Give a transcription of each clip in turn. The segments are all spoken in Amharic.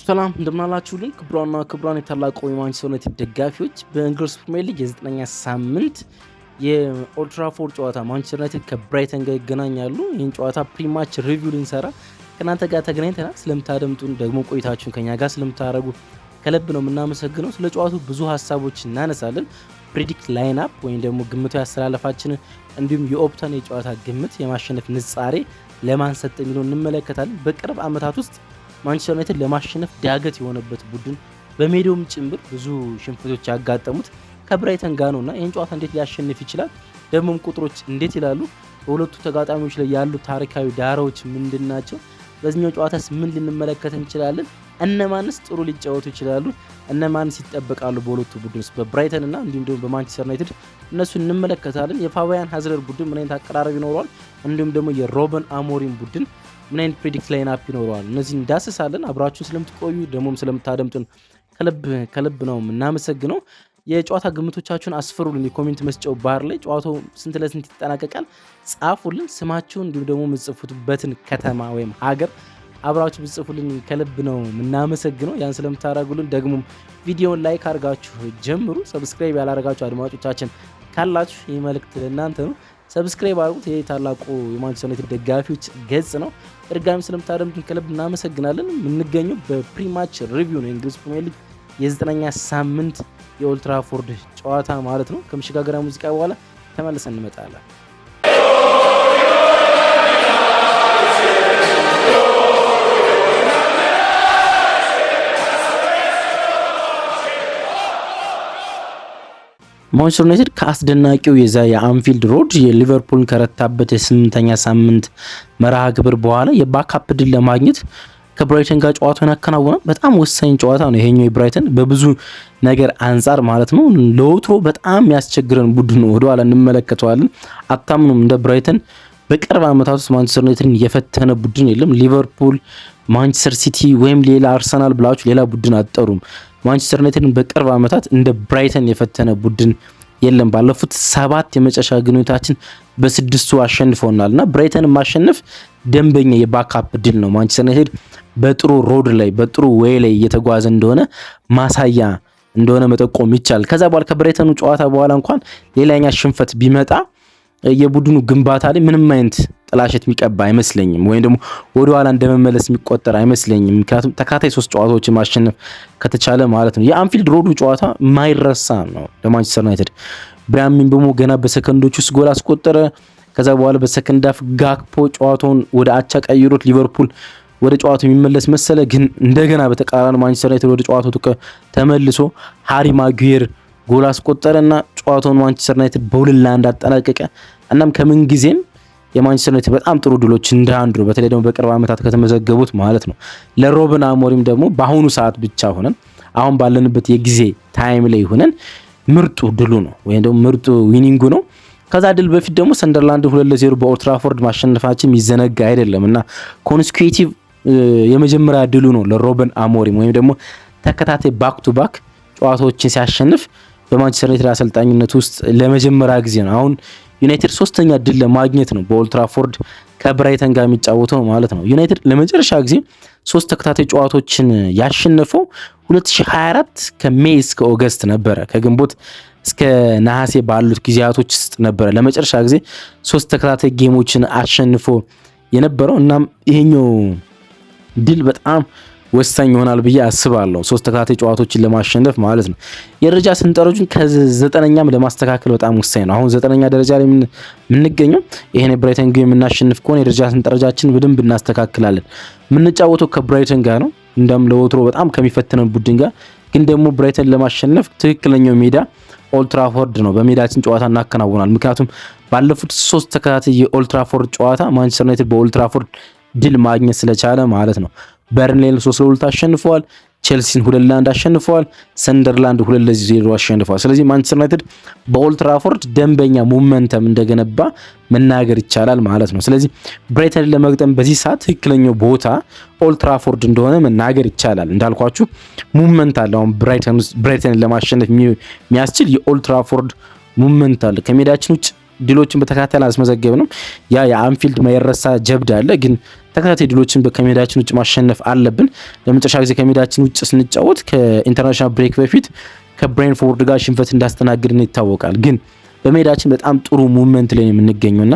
ሰላም እንደምናላችሁልን ክቡራን የታላቁ የማንቸስተር ዩናይትድ ደጋፊዎች በእንግሊዝ ፕሪሚየር ሊግ የ9ኛ ሳምንት የኦልድ ትራፎርድ ጨዋታ ማንቸስተር ዩናይትድ ከብራይተን ጋር ይገናኛሉ። ይህን ጨዋታ ፕሪማች ሪቪው ልንሰራ ከናንተ ጋር ተገናኝተናል። ስለምታደምጡን ደግሞ ቆይታችሁን ከኛ ጋር ስለምታደርጉ ከልብ ነው የምናመሰግነው። ስለ ጨዋታው ብዙ ሀሳቦች እናነሳለን። ፕሬዲክት ላይን አፕ ወይም ደግሞ ግምታዊ አስተላለፋችንን እንዲሁም የኦፕታን የጨዋታ ግምት የማሸነፍ ንጻሬ ለማንሰጥ የሚለው እንመለከታለን። በቅርብ ዓመታት ውስጥ ማንቸስተር ዩናይትድ ለማሸነፍ ዳገት የሆነበት ቡድን በሜዳውም ጭምር ብዙ ሽንፈቶች ያጋጠሙት ከብራይተን ጋር ነውና ይህን ጨዋታ እንዴት ሊያሸንፍ ይችላል? ደግሞም ቁጥሮች እንዴት ይላሉ? በሁለቱ ተጋጣሚዎች ላይ ያሉ ታሪካዊ ዳራዎች ምንድናቸው? በዚህኛው ጨዋታስ ምን ልንመለከት እንችላለን? እነማንስ ጥሩ ሊጫወቱ ይችላሉ? እነማንስ ይጠበቃሉ? በሁለቱ ቡድንስ በብራይተን እና እንዲሁም ደግሞ በማንቸስተር ዩናይትድ እነሱ እንመለከታለን። የፋቢያን ሃዝለር ቡድን ምን አይነት አቀራረብ ይኖረዋል? እንዲሁም ደግሞ የሮበን አሞሪም ቡድን ምን አይነት ፕሬዲክት ላይን አፕ ይኖረዋል? እነዚህ እንዳስሳለን። አብራችሁ ስለምትቆዩ ደግሞም ስለምታደምጡን ከልብ ነው የምናመሰግነው። የጨዋታ ግምቶቻችሁን አስፈሩልን የኮሜንት መስጫው ባር ላይ። ጨዋታው ስንት ለስንት ይጠናቀቃል ጻፉልን። ስማችሁን እንዲሁም ደግሞ የምትጽፉበትን ከተማ ወይም ሀገር አብራችሁ ብትጽፉልን ከልብ ነው የምናመሰግነው። ያን ስለምታደርጉልን ደግሞም ቪዲዮውን ላይክ አድርጋችሁ ጀምሩ። ሰብስክራይብ ያላደረጋችሁ አድማጮቻችን ካላችሁ ይህ መልእክት ለእናንተ ነው። ሰብስክራይብ አድርጉት። ይሄ ታላቁ የማንቸስተር ዩናይትድ ደጋፊዎች ገጽ ነው። እርጋሚ ስለምታደምጡን ከልብ እናመሰግናለን። የምንገኘው በፕሪማች ሪቪው ነው። የእንግሊዝ ፕሪሚየር ሊግ የ9ኛ ሳምንት የኦልድ ትራፎርድ ጨዋታ ማለት ነው። ከመሸጋገሪያ ሙዚቃ በኋላ ተመልሰን እንመጣለን። ማንቸስተር ዩናይትድ ከአስደናቂው የአንፊልድ ሮድ የሊቨርፑልን ከረታበት የ8ኛ ሳምንት መርሃ ግብር በኋላ የባካፕ ድል ለማግኘት ከብራይተን ጋር ጨዋታውን ያከናውናል። በጣም ወሳኝ ጨዋታ ነው ይሄኛው የብራይተን በብዙ ነገር አንጻር ማለት ነው። ለወትሮ በጣም ያስቸግረን ቡድን ነው። ወደኋላ እንመለከተዋለን። አታምኑም? እንደ ብራይተን በቅርብ ዓመታት ውስጥ ማንቸስተር ዩናይትድን የፈተነ ቡድን የለም። ሊቨርፑል፣ ማንቸስተር ሲቲ ወይም ሌላ አርሰናል ብላችሁ ሌላ ቡድን አትጠሩም። ማንቸስተር ዩናይትድን በቅርብ ዓመታት እንደ ብራይተን የፈተነ ቡድን የለም። ባለፉት 7 የመጨረሻ ግንኙነታችን በ6ቱ አሸንፈውናል እና ብራይተንን ማሸነፍ ደንበኛ የባካፕ ድል ነው። ማንቸስተር ዩናይትድ በጥሩ ሮድ ላይ በጥሩ ዌይ ላይ እየተጓዘ እንደሆነ ማሳያ እንደሆነ መጠቆም ይቻላል። ከዛ በኋላ ከብራይተኑ ጨዋታ በኋላ እንኳን ሌላኛ ሽንፈት ቢመጣ የቡድኑ ግንባታ ላይ ምንም አይነት ጥላሸት የሚቀባ አይመስለኝም፣ ወይም ደግሞ ወደ ኋላ እንደመመለስ የሚቆጠር አይመስለኝም። ምክንያቱም ተካታይ 3 ጨዋታዎችን ማሸነፍ ከተቻለ ማለት ነው። የአንፊልድ ሮዱ ጨዋታ ማይረሳ ነው ለማንቸስተር ዩናይትድ። ብራያን ምቤሞ ገና በሰከንዶች ውስጥ ጎል አስቆጠረ። ከዛ በኋላ በሰከንድ ሃፍ ጋክፖ ጨዋታውን ወደ አቻ ቀይሮት ሊቨርፑል ወደ ጨዋታው የሚመለስ መሰለ። ግን እንደገና በተቃራኒ ማንቸስተር ዩናይትድ ወደ ጨዋታው ተመልሶ ሃሪ ማጉዌር ጎል አስቆጠረና ጨዋታውን ማንቸስተር ዩናይትድ በ2-1 አጠናቀቀ። እናም ከምን ጊዜም የማንቸስተር ዩናይትድ በጣም ጥሩ ድሎች እንደ አንዱ በተለይ ደግሞ በቅርብ ዓመታት ከተመዘገቡት ማለት ነው። ለሮበን አሞሪም ደግሞ በአሁኑ ሰዓት ብቻ ሆነን አሁን ባለንበት የጊዜ ታይም ላይ ሆነን ምርጡ ድሉ ነው ወይም ደግሞ ምርጡ ዊኒንጉ ነው። ከዛ ድል በፊት ደግሞ ሰንደርላንድ 2-0 በኦልድ ትራፎርድ ማሸነፋችን የሚዘነጋ አይደለም እና ኮንስኪዩቲቭ የመጀመሪያ ድሉ ነው ለሮበን አሞሪም ወይም ደግሞ ተከታታይ ባክ ቱ ባክ ጨዋታዎችን ሲያሸንፍ በማንቸስተር ዩናይትድ አሰልጣኝነት ውስጥ ለመጀመሪያ ጊዜ ነው። አሁን ዩናይትድ 3ኛ ድል ለማግኘት ነው በኦልድ ትራፎርድ ከብራይተን ጋር የሚጫወተው ማለት ነው። ዩናይትድ ለመጨረሻ ጊዜ 3 ተከታታይ ጨዋታዎችን ያሸነፈው 2024 ከሜይ እስከ ኦገስት ነበረ። ከግንቦት እስከ ነሐሴ ባሉት ጊዜያቶች ውስጥ ነበረ ለመጨረሻ ጊዜ 3 ተከታታይ ጌሞችን አሸንፎ የነበረው። እናም ይሄኛው ድል በጣም ወሳኝ ይሆናል ብዬ አስባለሁ 3 ተከታታይ ጨዋታዎችን ለማሸነፍ ማለት ነው። የደረጃ ሰንጠረዡን ከ9ኛም ለማስተካከል በጣም ወሳኝ ነው። አሁን 9ኛ ደረጃ ላይ የምንገኘው ይሄን ብራይተን ጌም የምናሸንፍ ከሆነ የደረጃ ሰንጠረጃችን በደንብ እናስተካክላለን። የምንጫወተው ከብራይተን ጋር ነው፣ እንደም ለወትሮ በጣም ከሚፈተነን ቡድን ጋር። ግን ደግሞ ብራይተን ለማሸነፍ ትክክለኛው ሜዳ ኦልድ ትራፎርድ ነው። በሜዳችን ጨዋታ እናከናውናል። ምክንያቱም ባለፉት 3 ተከታታይ የኦልድ ትራፎርድ ጨዋታ ማንቸስተር ዩናይትድ በኦልድ ትራፎርድ ድል ማግኘት ስለቻለ ማለት ነው። በርንሌን 3-2 አሸንፈዋል። ቼልሲን 2-1 አሸንፈዋል። ሰንደርላንድ 2-0 አሸንፈዋል። ስለዚህ ማንቸስተር ዩናይትድ በኦልድ ትራፎርድ ደንበኛ ሞመንተም እንደገነባ መናገር ይቻላል ማለት ነው። ስለዚህ ብራይተንን ለመግጠም በዚህ ሰዓት ትክክለኛው ቦታ ኦልድ ትራፎርድ እንደሆነ መናገር ይቻላል። እንዳልኳችሁ ሞመንት አለ። አሁን ብራይተንን ለማሸነፍ የሚያስችል የኦልድ ትራፎርድ ሞመንት አለ። ከሜዳችን ውጭ ድሎችን በተከታታይ አስመዘገብንም። ያ የአንፊልድ ማይረሳ ጀብድ አለ። ግን ተከታታይ ድሎችን ከሜዳችን ውጭ ማሸነፍ አለብን። ለመጨረሻ ጊዜ ከሜዳችን ውጭ ስንጫወት ከኢንተርናሽናል ብሬክ በፊት ከብሬንፎርድ ጋር ሽንፈት እንዳስተናግድን ይታወቃል። ግን በሜዳችን በጣም ጥሩ ሙቭመንት ላይ የምንገኘውና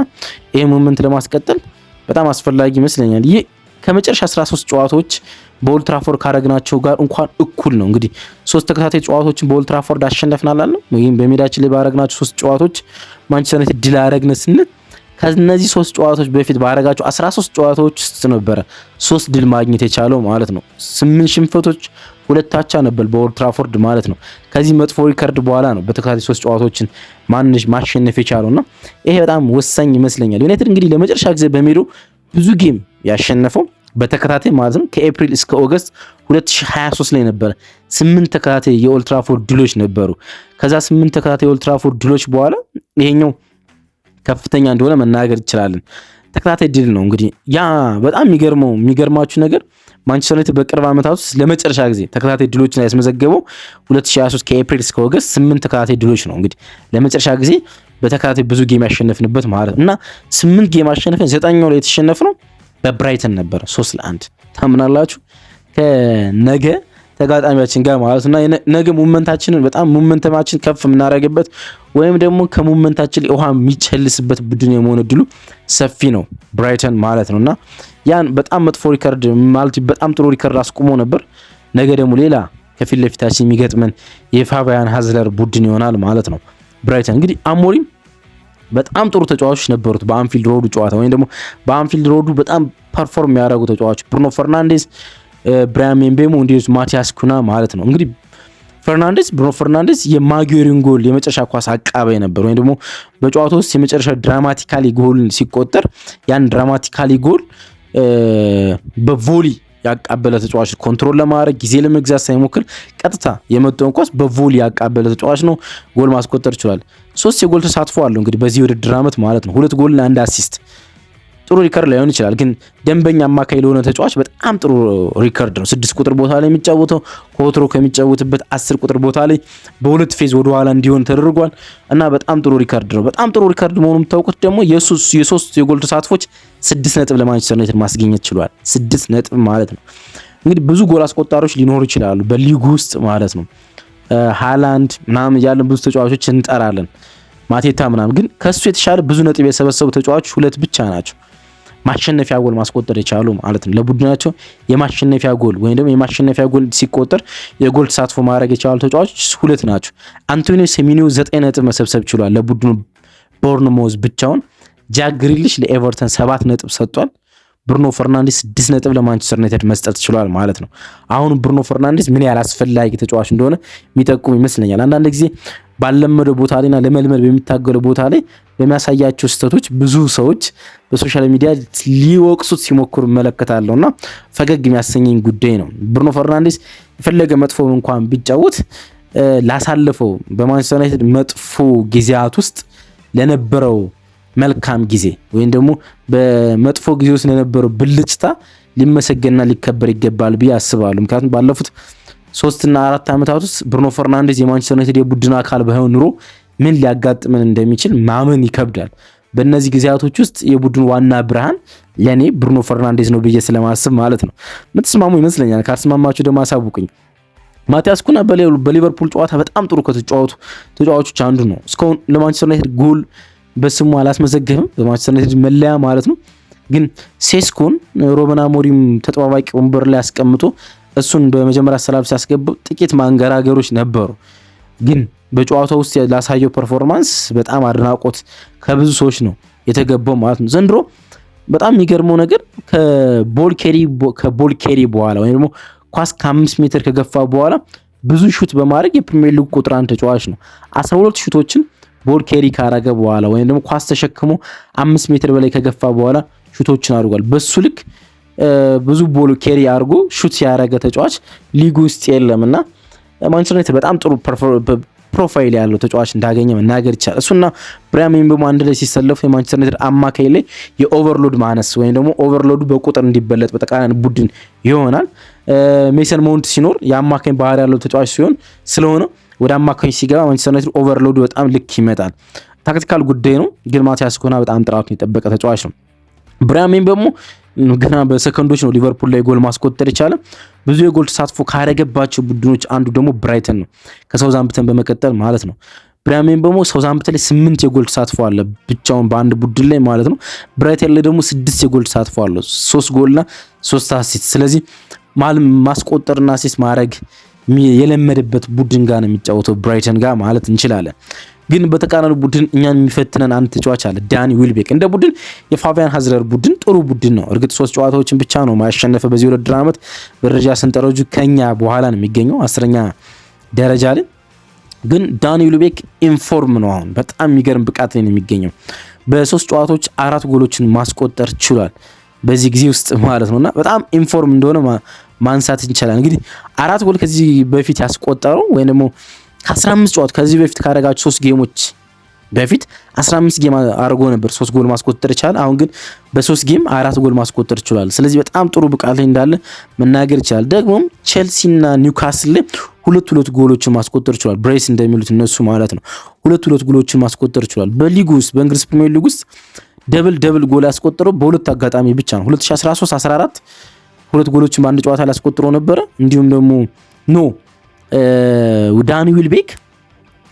ይሄ ሙቭመንት ለማስቀጠል በጣም አስፈላጊ ይመስለኛል። ይህ ከመጨረሻ 13 ጨዋታዎች በኦልድ ትራፎርድ ካረግናቸው ጋር እንኳን እኩል ነው። እንግዲህ 3 ተከታታይ ጨዋታዎችን በኦልድ ትራፎርድ አሸነፍናል አለ። ወይም በሜዳችን ላይ ባረግናቸው 3 ጨዋታዎች ማንቸስተር ዩናይትድ ድል አረግነ ስንል ከነዚህ 3 ጨዋታዎች በፊት ባረጋቸው 13 ጨዋታዎች ውስጥ ነበረ 3 ድል ማግኘት የቻለው ማለት ነው። 8 ሽንፈቶች 2 አቻ ነበር በኦልድ ትራፎርድ ማለት ነው። ከዚህ መጥፎ ሪከርድ በኋላ ነው በተከታታይ 3 ጨዋታዎችን ማሸነፍ የቻለውና ይሄ በጣም ወሳኝ ይመስለኛል። ዩናይትድ እንግዲህ ለመጨረሻ ጊዜ በሜዳው ብዙ ጌም ያሸነፈው በተከታታይ ማለት ነው ከኤፕሪል እስከ ኦገስት 2023 ላይ ነበር። 8 ተከታታይ የኦልድ ትራፎርድ ድሎች ነበሩ። ከዛ 8 ተከታታይ የኦልድ ትራፎርድ ድሎች በኋላ ይሄኛው ከፍተኛ እንደሆነ መናገር እንችላለን። ተከታታይ ድል ነው እንግዲህ ያ በጣም የሚገርማችሁ ነገር ማንቸስተር ዩናይትድ በቅርብ ዓመታት ውስጥ ለመጨረሻ ጊዜ ተከታታይ ድሎችን ያስመዘገበው 2023 ከኤፕሪል እስከ ኦገስት 8 ተከታታይ ድሎች ነው። እንግዲህ ለመጨረሻ ጊዜ በተከታታይ ብዙ ጌም ያሸነፍንበት ማለት ነው እና 8 ጌም አሸነፈን 9ኛው ላይ የተሸነፍነው በብራይተን ነበር 3-1 ታምናላችሁ? ከነገ ተጋጣሚያችን ጋር ማለት ነው። ነገ ሙቭመንታችንን በጣም ሙቭመንታችን ከፍ የምናደርግበት ወይም ደግሞ ከሙቭመንታችን ውሃ የሚቸልስበት ቡድን የመሆን እድሉ ሰፊ ነው ብራይተን ማለት ነውና ያን በጣም መጥፎ ሪከርድ ማለት በጣም ጥሩ ሪከርድ አስቆሞ ነበር። ነገ ደግሞ ሌላ ከፊት ለፊታችን የሚገጥመን የፋቢያን ሃዝለር ቡድን ይሆናል ማለት ነው። ብራይተን እንግዲህ አሞሪም በጣም ጥሩ ተጫዋቾች ነበሩት በአንፊልድ ሮዱ ጨዋታ ወይም ደግሞ በአንፊልድ ሮዱ በጣም ፐርፎርም ያደረጉ ተጫዋቾች ብሩኖ ፈርናንዴዝ፣ ብራያን ምቤሞ እንዲሁም ማቲያስ ኩና ማለት ነው። እንግዲህ ብሩኖ ፈርናንዴዝ የማጉዌሪን ጎል የመጨረሻ ኳስ አቃባይ ነበር ወይም ደግሞ በጨዋታ ውስጥ የመጨረሻ ድራማቲካሊ ጎል ሲቆጠር ያን ድራማቲካሊ ጎል በቮሊ ያቃበለ ተጫዋች ኮንትሮል ለማድረግ ጊዜ ለመግዛት ሳይሞክር ቀጥታ የመጣውን ኳስ በቮሊ ያቃበለ ተጫዋች ነው። ጎል ማስቆጠር ይችላል። 3 የጎል ተሳትፎ አለው እንግዲህ በዚህ ውድድር ዓመት ማለት ነው። 2 ጎል እና 1 አሲስት ጥሩ ሪከርድ ላይሆን ይችላል፣ ግን ደንበኛ አማካይ ለሆነ ተጫዋች በጣም ጥሩ ሪከርድ ነው። 6 ቁጥር ቦታ ላይ የሚጫወተው ኮትሮ ከሚጫወትበት 10 ቁጥር ቦታ ላይ በሁለት ፌዝ ወደ ኋላ እንዲሆን ተደርጓል እና በጣም ጥሩ ሪከርድ ነው። በጣም ጥሩ ሪከርድ መሆኑን የምታውቁት ደግሞ የ3 የጎል ተሳትፎች 6 ነጥብ ለማንቸስተር ዩናይትድ ማስገኘት ችሏል። 6 ነጥብ ማለት ነው። እንግዲህ ብዙ ጎል አስቆጣሪዎች ሊኖሩ ይችላሉ በሊጉ ውስጥ ማለት ነው። ሃላንድ ምናምን ያለን ብዙ ተጫዋቾች እንጠራለን፣ ማቴታ ምናምን፣ ግን ከሱ የተሻለ ብዙ ነጥብ የሰበሰቡ ተጫዋቾች 2 ብቻ ናቸው ማሸነፊያ ጎል ማስቆጠር የቻሉ ማለት ነው። ለቡድናቸው የማሸነፊያ ጎል ወይም ደግሞ የማሸነፊያ ጎል ሲቆጠር የጎል ተሳትፎ ማድረግ የቻሉ ተጫዋቾች 2 ናቸው። አንቶኒዮ ሴሜንዮ 9 ነጥብ መሰብሰብ ችሏል ለቡድኑ ቦርንሞዝ ብቻውን። ጃክ ግሪሊሽ ለኤቨርተን 7 ነጥብ ሰጥቷል። ብሩኖ ፈርናንዴዝ 6 ነጥብ ለማንቸስተር ዩናይትድ መስጠት ችሏል ማለት ነው። አሁን ብሩኖ ፈርናንዴዝ ምን ያህል አስፈላጊ ተጫዋች እንደሆነ የሚጠቁም ይመስለኛል። አንዳንድ ጊዜ ባለመደው ቦታ ላይና ለመልመድ በሚታገለው ቦታ ላይ በሚያሳያቸው ስህተቶች ብዙ ሰዎች በሶሻል ሚዲያ ሊወቅሱት ሲሞክሩ መለከታለሁና ፈገግ የሚያሰኘኝ ጉዳይ ነው። ብሩኖ ፈርናንዴዝ የፈለገ መጥፎ እንኳን ቢጫወት ላሳለፈው በማንቸስተር ዩናይትድ መጥፎ ጊዜያት ውስጥ ለነበረው መልካም ጊዜ ወይም ደግሞ በመጥፎ ጊዜ ውስጥ ለነበረው ብልጭታ ሊመሰገንና ሊከበር ይገባል ብዬ አስባለሁ። ምክንያቱም ባለፉት 3 እና 4 ዓመታት ውስጥ ብሩኖ ፈርናንዴዝ የማንቸስተር ዩናይትድ የቡድን አካል ባይሆን ኑሮ ምን ሊያጋጥመን እንደሚችል ማመን ይከብዳል። በእነዚህ ጊዜያቶች ውስጥ የቡድን ዋና ብርሃን ለኔ ብሩኖ ፈርናንዴዝ ነው ብዬ ስለማስብ ማለት ነው። የምትስማሙ ይመስለኛል። ካልተስማማችሁ ደግሞ አሳውቁኝ። ማቲያስ ኩና በሊቨርፑል ጨዋታ በጣም ጥሩ ከተጫወቱ ተጫዋቾች አንዱ ነው። እስካሁን ለማንቸስተር ዩናይትድ ጎል በስሙ አላስመዘገበም በማንቸስተር ዩናይትድ መለያ ማለት ነው። ግን ሴስኮን ሮበን አሞሪም ተጠባባቂ ወንበር ላይ አስቀምጦ እሱን በመጀመሪያ ሰላም ሲያስገባው ጥቂት ማንገራገሮች ነበሩ። ግን በጨዋታው ውስጥ ላሳየው ፐርፎርማንስ በጣም አድናቆት ከብዙ ሰዎች ነው የተገባው ማለት ነው። ዘንድሮ በጣም የሚገርመው ነገር ከቦል ኬሪ በኋላ ወይም ደግሞ ኳስ ከ5 ሜትር ከገፋ በኋላ ብዙ ሹት በማድረግ የፕሪሚየር ሊግ ቁጥር 1 ተጫዋች ነው። 12 ሹቶችን ቦል ኬሪ ካረገ በኋላ ወይም ደግሞ ኳስ ተሸክሞ 5 ሜትር በላይ ከገፋ በኋላ ሹቶችን አድርጓል። በሱ ልክ ብዙ ቦል ኬሪ አድርጎ ሹት ያረገ ተጫዋች ሊግ ውስጥ የለምና ማንቸስተር ዩናይትድ በጣም ጥሩ ፕሮፋይል ያለው ተጫዋች እንዳገኘ መናገር ይቻላል። እሱና ብራያን ምቤሞ አንድ ላይ ሲሰለፉ የማንቸስተር ዩናይትድ አማካይ ላይ የኦቨርሎድ ማነስ ወይም ደግሞ ኦቨርሎዱ በቁጥር እንዲበለጥ በተቃራኒ ቡድን ይሆናል። ሜሰን ማውንት ሲኖር የአማካኝ ባህሪ ያለው ተጫዋች ሲሆን ስለሆነ ወደ አማካኝ ሲገባ ማንቸስተር ዩናይትድ ኦቨርሎዱ በጣም ልክ ይመጣል። ታክቲካል ጉዳይ ነው፣ ግን ማቲያስ ኩና በጣም ጥራቱን የጠበቀ ተጫዋች ነው። ብራያን ምቤሞ ገና በሰከንዶች ነው ሊቨርፑል ላይ ጎል ማስቆጠር የቻለ። ብዙ የጎል ተሳትፎ ካደረገባቸው ቡድኖች አንዱ ደግሞ ብራይተን ነው ከሳውዛምፕተን በመቀጠል ማለት ነው። ብራያን ምቤሞ ሳውዛምፕተን ላይ 8 የጎል ተሳትፎ አለ ብቻውን በአንድ ቡድን ላይ ማለት ነው። ብራይተን ላይ ደግሞ 6 የጎል ተሳትፎ አለ 3 ጎልና 3 አሲስት። ስለዚህ ማስቆጠርና አሲስት ማድረግ የለመደበት ቡድን ጋር ነው የሚጫወተው ብራይተን ጋር ማለት እንችላለን። ግን በተቃራኒ ቡድን እኛን የሚፈትነን አንድ ተጫዋች አለ ዳኒ ዊልቤክ። እንደ ቡድን የፋቢያን ሃዝለር ቡድን ጥሩ ቡድን ነው። እርግጥ 3 ጨዋታዎችን ብቻ ነው ማያሸነፈ በዚህ ውድድር ዓመት በደረጃ ሰንጠረዡ ከኛ በኋላ ነው የሚገኘው 10ኛ ደረጃ ላይ። ግን ዳኒ ዊልቤክ ኢንፎርም ነው። አሁን በጣም የሚገርም ብቃት ላይ ነው የሚገኘው። በ3 ጨዋታዎች 4 ጎሎችን ማስቆጠር ችሏል በዚህ ጊዜ ውስጥ ማለት ነውና በጣም ኢንፎርም እንደሆነ ማንሳት እንችላለን። እንግዲህ 4 ጎል ከዚህ በፊት ያስቆጠረው ወይ ደግሞ ከ15 ጨዋታ ከዚህ በፊት ካደረጋቸው 3 ጌሞች በፊት 15 ጌም አድርጎ ነበር 3 ጎል ማስቆጠር ይችላል። አሁን ግን በ3 ጌም 4 ጎል ማስቆጠር ይችላል። ስለዚህ በጣም ጥሩ ብቃት ላይ እንዳለ መናገር ይችላል። ደግሞም ቼልሲና ኒውካስል ላይ 2 ጎሎችን ማስቆጠር ይችላል። ብሬስ እንደሚሉት እነሱ ማለት ነው 2 ጎሎችን ማስቆጠር ይችላል። በሊጉ ውስጥ በእንግሊዝ ፕሪሚየር ሊግ ውስጥ ደብል ጎል ያስቆጠረው በሁለት አጋጣሚ ብቻ ነው። 2013-14 2 ጎሎችን በአንድ ጨዋታ ላይ ያስቆጥሮ ነበር። እንዲሁም ደግሞ ዳኒ ዊልቤክ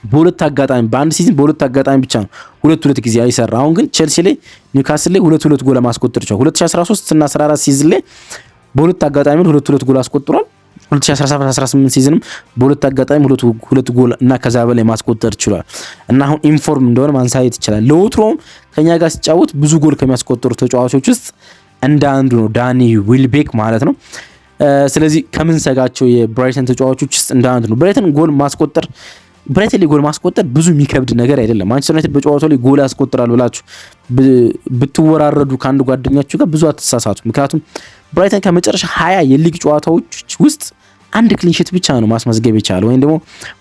በሁለት አጋጣሚ በአንድ ሲዝን በሁለት አጋጣሚ ብቻ ነው 2 ጊዜ አይሰራ። አሁን ግን ቼልሲ ላይ ኒውካስል ላይ 2 ጎል ማስቆጠር ይችላል። 2013 እና 14 ሲዝን ላይ በሁለት አጋጣሚ 2 ጎል አስቆጥሯል። 2017-18 ሲዝንም በሁለት አጋጣሚ 2 ጎል እና ከዛ በላይ ማስቆጠር ይችላል እና አሁን ኢንፎርም እንደሆነ ማንሳየት ይችላል። ለወትሮም ከኛ ጋር ሲጫወት ብዙ ጎል ከሚያስቆጥሩ ተጫዋቾች ውስጥ እንደ አንዱ ነው ዳኒ ዊልቤክ ማለት ነው። ስለዚህ ከምንሰጋቸው የብራይተን ተጫዋቾች ውስጥ እንደ አንዱ ነው። ብራይተን ላይ ጎል ማስቆጠር ብዙ የሚከብድ ነገር አይደለም። ማንቸስተር ዩናይትድ በጨዋታው ላይ ጎል ያስቆጥራል ብላችሁ ብትወራረዱ ከአንድ ጓደኛችሁ ጋር ብዙ አትሳሳቱ። ምክንያቱም ብራይተን ከመጨረሻ 20 የሊግ ጨዋታዎች ውስጥ አንድ ክሊንሺት ብቻ ነው ማስመዝገብ የቻለ ወይም ደግሞ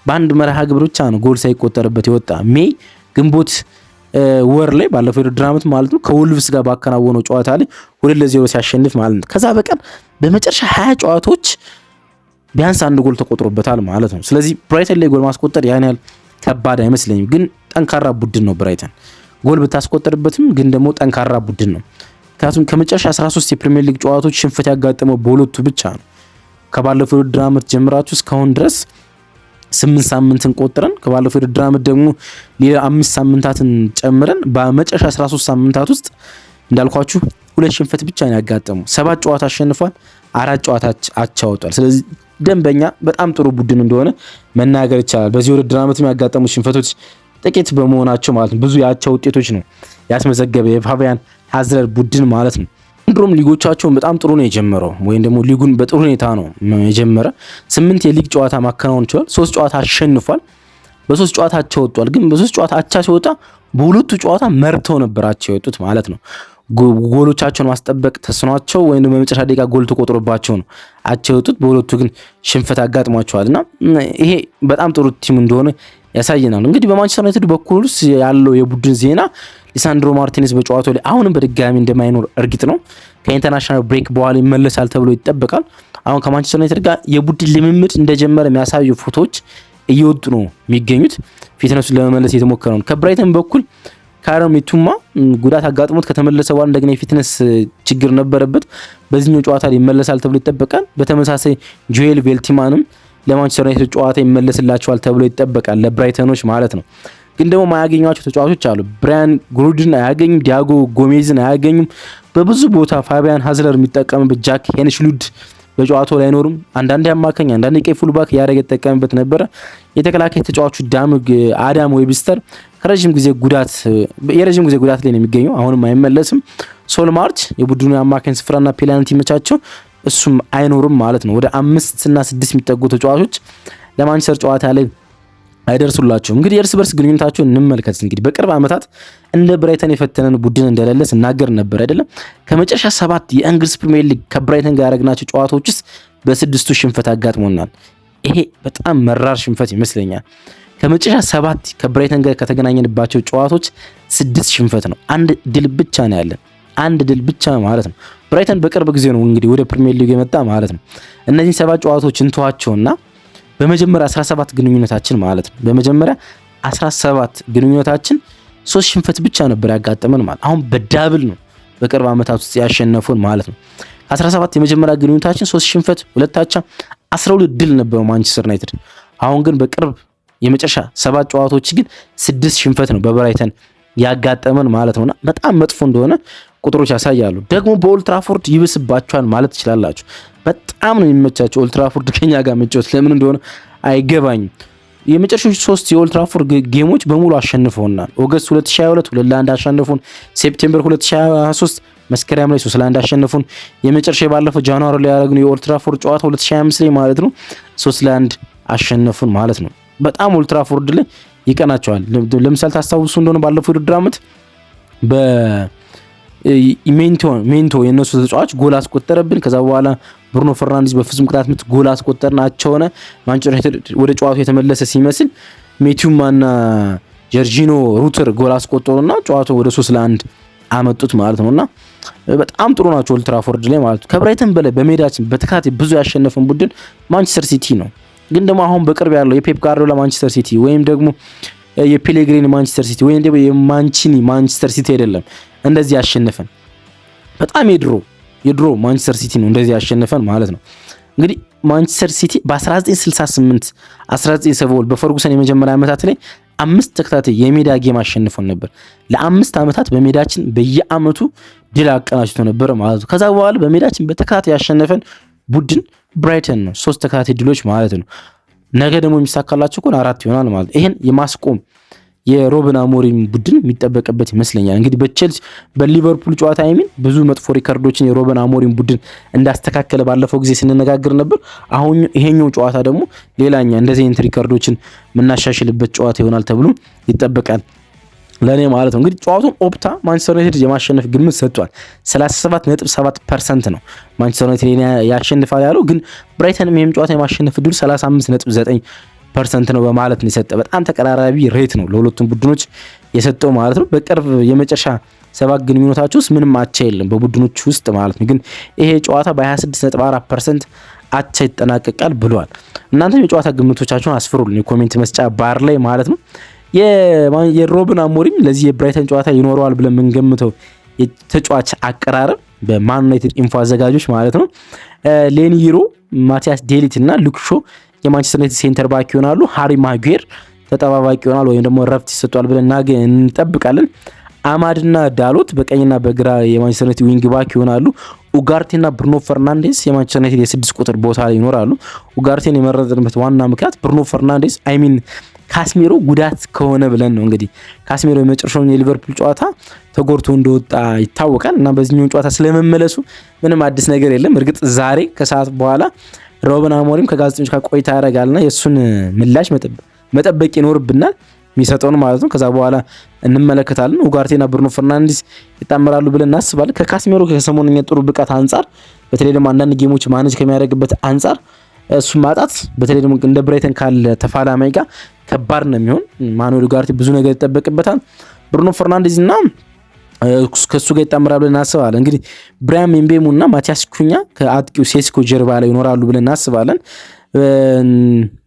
በአንድ መርሃ ግብር ብቻ ነው ጎል ሳይቆጠርበት የወጣ ግንቦት ወር ላይ ባለፈው የውድድር ዓመት ማለት ነው ከወልቭስ ጋር ባከናወነው ጨዋታ ላይ 2-0 ሲያሸንፍ ማለት ነው። ከዛ በቀር በመጨረሻ 20 ጨዋታዎች ቢያንስ አንድ ጎል ተቆጥሮበታል ማለት ነው። ስለዚህ ብራይተን ላይ ጎል ማስቆጠር ያን ያህል ከባድ አይመስለኝም። ግን ጠንካራ ቡድን ነው ብራይተን። ጎል ብታስቆጠርበትም ግን ደግሞ ጠንካራ ቡድን ነው። ምክንያቱም ከመጨረሻ 13 የፕሪሚየር ሊግ ጨዋታዎች ሽንፈት ያጋጠመው በሁለቱ ብቻ ነው። ከባለፈው የውድድር ዓመት ጀምራችሁ እስካሁን ድረስ 8 ሳምንትን ቆጥረን ከባለፈው የውድድር ዓመት ደግሞ ሌላ 5 ሳምንታትን ጨምረን በመጨረሻ 13 ሳምንታት ውስጥ እንዳልኳችሁ 2 ሽንፈት ብቻ ነው ያጋጠመው። 7 ጨዋታ አሸንፏል፣ 4 ጨዋታ አቻ ወጥቷል። ስለዚህ ደንበኛ በጣም ጥሩ ቡድን እንደሆነ መናገር ይቻላል። በዚህ የውድድር ዓመት ያጋጠሙ ሽንፈቶች ጥቂት በመሆናቸው ማለት ነው ብዙ የአቻ ውጤቶች ነው ያስመዘገበ የፋቢያን ሃዝለር ቡድን ማለት ነው። እንድሮም ሊጎቻቸውን በጣም ጥሩ ነው የጀመረው ወይም ደግሞ ሊጉን በጥሩ ሁኔታ ነው የጀመረ። 8 የሊግ ጨዋታ ማከናወን ይችላል። 3 ጨዋታ አሸንፏል፣ በ3 ጨዋታ አቻ ወጥቷል። ግን በ3 ጨዋታ አቻ ሲወጣ በሁለቱ ጨዋታ መርተው ነበራቸው የወጡት ማለት ነው። ጎሎቻቸውን ማስጠበቅ ተስኗቸው ወይም በመጨረሻ ደቂቃ ጎል ተቆጥሮባቸው ነው አቻ የወጡት። በሁለቱ ግን ሽንፈት አጋጥሟቸዋልና ይሄ በጣም ጥሩ ቲም እንደሆነ ያሳየናል። እንግዲህ በማንቸስተር ዩናይትድ በኩል ያለው የቡድን ዜና ሊሳንድሮ ማርቲኔዝ በጨዋታው ላይ አሁንም በድጋሚ እንደማይኖር እርግጥ ነው። ከኢንተርናሽናል ብሬክ በኋላ ይመለሳል ተብሎ ይጠበቃል። አሁን ከማንቸስተር ዩናይትድ ጋር የቡድን ልምምድ እንደጀመረ የሚያሳዩ ፎቶዎች እየወጡ ነው የሚገኙት። ፊትነሱን ለመመለስ የተሞከረ ነው። ከብራይተን በኩል ካረም ሚቱማ ጉዳት አጋጥሞት ከተመለሰ በኋላ እንደገና የፊትነስ ችግር ነበረበት። በዚህኛው ጨዋታ ላይ ይመለሳል ተብሎ ይጠበቃል። በተመሳሳይ ጆኤል ቬልቲማንም ለማንቸስተር ዩናይትድ ጨዋታ ይመለስላቸዋል ተብሎ ይጠበቃል፣ ለብራይተኖች ማለት ነው። ግን ደግሞ ማያገኟቸው ተጫዋቾች አሉ። ብራያን ግሩድን አያገኙም፣ ዲያጎ ጎሜዝን አያገኙም። በብዙ ቦታ ፋቢያን ሃዝለር የሚጠቀምበት ጃክ ሄንሽሉድ በጨዋታው ላይ አይኖርም። አንዳንዴ አማካኝ፣ አንዳንዴ ቀይ ፉልባክ ያደረገ ተጠቀምበት ነበረ። የተከላካይ ተጫዋቹ አዳም ዌብስተር የረጅም ጊዜ ጉዳት ላይ ነው የሚገኘው፣ አሁንም አይመለስም። ሶል ማርች የቡድኑ አማካኝ ስፍራና ፔናልቲ መቻቸው እሱም አይኖርም ማለት ነው። ወደ 5 እና 6 የሚጠጉ ተጫዋቾች ለማንቸስተር ጨዋታ ላይ አይደርሱላቸውም። እንግዲህ የእርስ በርስ ግንኙነታቸውን እንመልከት። እንግዲህ በቅርብ ዓመታት እንደ ብራይተን የፈተነን ቡድን እንደሌለ ስናገር ነበር አይደለም። ከመጨረሻ 7 የእንግሊዝ ፕሪሚየር ሊግ ከብራይተን ጋር ያደረግናቸው ጨዋታዎች ውስጥ በ6ቱ ሽንፈት አጋጥሞናል። ይሄ በጣም መራር ሽንፈት ይመስለኛል። ከመጨረሻ 7 ከብራይተን ጋር ከተገናኘንባቸው ጨዋታዎች 6 ሽንፈት ነው። አንድ ድል ብቻ ነው ያለን፣ አንድ ድል ብቻ ማለት ነው። ብራይተን በቅርብ ጊዜ ነው እንግዲህ ወደ ፕሪሚየር ሊግ የመጣ ማለት ነው። እነዚህ 7 ጨዋታዎች እንተዋቸውና በመጀመሪያ 17 ግንኙነታችን ማለት ነው። በመጀመሪያ 17 ግንኙነታችን 3 ሽንፈት ብቻ ነበር ያጋጠመን ማለት። አሁን በዳብል ነው በቅርብ ዓመታት ውስጥ ያሸነፉን ማለት ነው። 17 የመጀመሪያ ግንኙነታችን 3 ሽንፈት 2 አቻ 12 ድል ነበረው ማንቸስተር ዩናይትድ። አሁን ግን በቅርብ የመጨረሻ 7 ጨዋታዎች ግን 6 ሽንፈት ነው በብራይተን ያጋጠመን ማለት ነውና በጣም መጥፎ እንደሆነ ቁጥሮች ያሳያሉ። ደግሞ በኦልድ ትራፎርድ ይብስባቸዋል ማለት ትችላላችሁ። በጣም ነው የሚመቻቸው ኦልድ ትራፎርድ ከኛ ጋር መጫወት፣ ለምን እንደሆነ አይገባኝም። የመጨረሻዎቹ 3 የኦልድ ትራፎርድ ጌሞች በሙሉ አሸንፈውናል። ኦገስት 2022 2-1 አሸነፉን። ሴፕቴምበር 2023 መስከረም ላይ 3-1 አሸነፉን። የመጨረሻ ባለፈው ጃንዋሪ ላይ ያደረግነው የኦልድ ትራፎርድ ጨዋታ 2025 ላይ ማለት ነው 3-1 አሸነፉን ማለት ነው። በጣም ኦልድ ትራፎርድ ላይ ይቀናቸዋል። ለምሳሌ ታስታውሱ እንደሆነ ባለፈው ውድድር ዓመት ሜንቶ የነሱ ተጫዋች ጎል አስቆጠረብን። ከዛ በኋላ ብሩኖ ፈርናንዴዝ በፍጹም ቅጣት ምት ጎል አስቆጠርናቸው ሆነ። ማንቸስተር ዩናይትድ ወደ ጨዋታው የተመለሰ ሲመስል ሜቲዩማና ጀርጂኖ ሩተር ጎል አስቆጠሩና ጨዋታው ወደ 3-1 አመጡት ማለት ነውና በጣም ጥሩ ናቸው ኦልድ ትራፎርድ ላይ ማለት ነው። ከብራይተን በላይ በሜዳችን በተካታይ ብዙ ያሸነፈን ቡድን ማንቸስተር ሲቲ ነው። ግን ደግሞ አሁን በቅርብ ያለው የፔፕ ጋርዲዮላ ማንቸስተር ሲቲ ወይም ደግሞ የፔሌግሪኒ ማንቸስተር ሲቲ ወይም ደግሞ የማንቺኒ ማንቸስተር ሲቲ አይደለም እንደዚህ ያሸነፈን። በጣም የድሮ ማንቸስተር ሲቲ ነው እንደዚህ ያሸነፈን ማለት ነው። እንግዲህ ማንቸስተር ሲቲ በ1968 1970 በፈርጉሰን የመጀመሪያ ዓመታት ላይ 5 ተከታታይ የሜዳ ጌም አሸንፎን ነበር። ለ5 ዓመታት በሜዳችን በየአመቱ ድል አቀናጅቶ ነበር ማለት ነው። ከዛ በኋላ በሜዳችን በተከታታይ ያሸነፈን ቡድን ብራይተን ነው፣ 3 ተከታታይ ድሎች ማለት ነው። ነገ ደግሞ የሚሳካላቸው እኮ 4 ይሆናል ማለት ይሄን የማስቆም የሮበን አሞሪም ቡድን የሚጠበቅበት ይመስለኛል። እንግዲህ በቼልሲ በሊቨርፑል ጨዋታ ብዙ መጥፎ ሪከርዶችን የሮበን አሞሪም ቡድን እንዳስተካከለ ባለፈው ጊዜ ስንነጋገር ነበር። አሁን ይሄኛው ጨዋታ ደግሞ ሌላኛ እንደዚህ አይነት ሪከርዶችን የምናሻሽልበት ጨዋታ ይሆናል ተብሎ ይጠበቃል ለኔ ማለት ነው። እንግዲህ ጨዋታውን ኦፕታ ማንቸስተር ዩናይትድ የማሸነፍ ግምት ሰጥቷል። 37.7% ነው ማንቸስተር ዩናይትድ ያሸንፋል ያለው፣ ግን ብራይተንም ይሄም ጨዋታ የማሸነፍ ድል 35.9% ነው በማለት ነው የሰጠ። በጣም ተቀራራቢ ሬት ነው ለሁለቱም ቡድኖች የሰጠው ማለት ነው። በቅርብ የመጨረሻ 7 ግንኙነታቸው ውስጥ ምንም አቻ የለም በቡድኖች ውስጥ ማለት ነው። ግን ይሄ ጨዋታ በ26.4% አቻ ይጠናቀቃል ብሏል። እናንተም የጨዋታ ግምቶቻችሁን አስፍሩልን የኮሜንት መስጫ ባር ላይ ማለት ነው። የሮበን አሞሪም ለዚህ የብራይተን ጨዋታ ይኖረዋል ብለን የምንገምተው የተጫዋች አቀራረብ በማን ዩናይትድ ኢንፎ አዘጋጆች ማለት ነው ሌኒሮ፣ ማቲያስ ዴሊት እና ሉክ ሾ የማንቸስተር ዩናይትድ ሴንተር ባክ ይሆናሉ። ሃሪ ማጉዌር ተጠባባቂ ይሆናል ወይም ደግሞ ረፍት ይሰጧል ብለን እንጠብቃለን። አማድና ዳሎት በቀኝና በግራ የማንቸስተር ዩናይትድ ዊንግ ባክ ይሆናሉ። ኡጋርቴና ብሩኖ ፈርናንዴዝ የማንቸስተር ዩናይትድ የ6 ቁጥር ቦታ ላይ ይኖራሉ። ኡጋርቴን የመረጥንበት ዋና ምክንያት ብሩኖ ፈርናንዴዝ ካስሜሮ ጉዳት ከሆነ ብለን ነው። እንግዲህ ካስሜሮ የመጨረሻውን የሊቨርፑል ጨዋታ ተጎድቶ እንደወጣ ይታወቃል እና በዚህኛው ጨዋታ ስለመመለሱ ምንም አዲስ ነገር የለም። እርግጥ ዛሬ ከሰዓት በኋላ ሮበን አሞሪም ከጋዜጠኞች ጋር ቆይታ ያደርጋልና የእሱን ምላሽ መጠበቅ ይኖርብናል፣ የሚሰጠውን ማለት ነው። ከዛ በኋላ እንመለከታለን። ኡጋርቴና ብሩኖ ፈርናንዴዝ ይጣመራሉ ብለን እናስባለን። ከካስሜሮ ከሰሞኑኛ ጥሩ ብቃት አንጻር፣ በተለይ ደግሞ አንዳንድ ጌሞች ማኔጅ ከሚያደርግበት አንጻር እሱ ማጣት በተለይ ደግሞ እንደ ብራይተን ካለ ተፋላማይ ጋር ከባድ ነው የሚሆን። ማኑኤል ኡጋርቴ ብዙ ነገር ይጠበቅበታል። ብሩኖ ፈርናንዴዝ እና ከሱ ጋር ይጣመራሉ ብለን እናስባለን። እንግዲህ ብራያም ኤምቤሞ እና ማቲያስ ኩኛ ከአጥቂው ሴስኮ ጀርባ ላይ ይኖራሉ ብለን እናስባለን።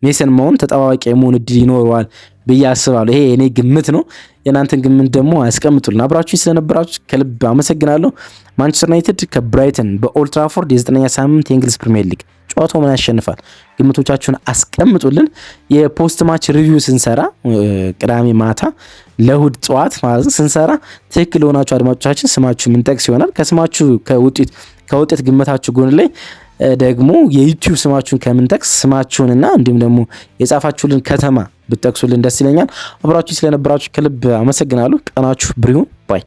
ሜሰን ማውንት ተጠባባቂ የመሆን እድል ይኖረዋል ብዬ አስባለሁ። ይሄ እኔ ግምት ነው። የናንተን ግምት ደግሞ አስቀምጡልን። አብራችሁ ስለነበራችሁ ከልብ አመሰግናለሁ። ማንቸስተር ዩናይትድ ከብራይተን በኦልድ ትራፎርድ የ9ኛ ሳምንት የእንግሊዝ ፕሪሚየር ሊግ ጨዋታው ምን ያሸንፋል? ግምቶቻችሁን አስቀምጡልን። የፖስት ማች ሪቪው ስንሰራ ቅዳሜ ማታ ለእሁድ ጠዋት ማለት ነው ስንሰራ ትክክል የሆናችሁ አድማጮቻችን ስማችሁ ምንጠቅስ ይሆናል። ከስማችሁ ከውጤት ግምታችሁ ጎን ላይ ደግሞ የዩቲዩብ ስማችሁን ከምንጠቅስ ስማችሁንና እንዲሁም ደግሞ የጻፋችሁልን ከተማ ብትጠቅሱልን ደስ ይለኛል። አብራችሁ ስለነበራችሁ ከልብ አመሰግናለሁ። ቀናችሁ ብሩህ ባይ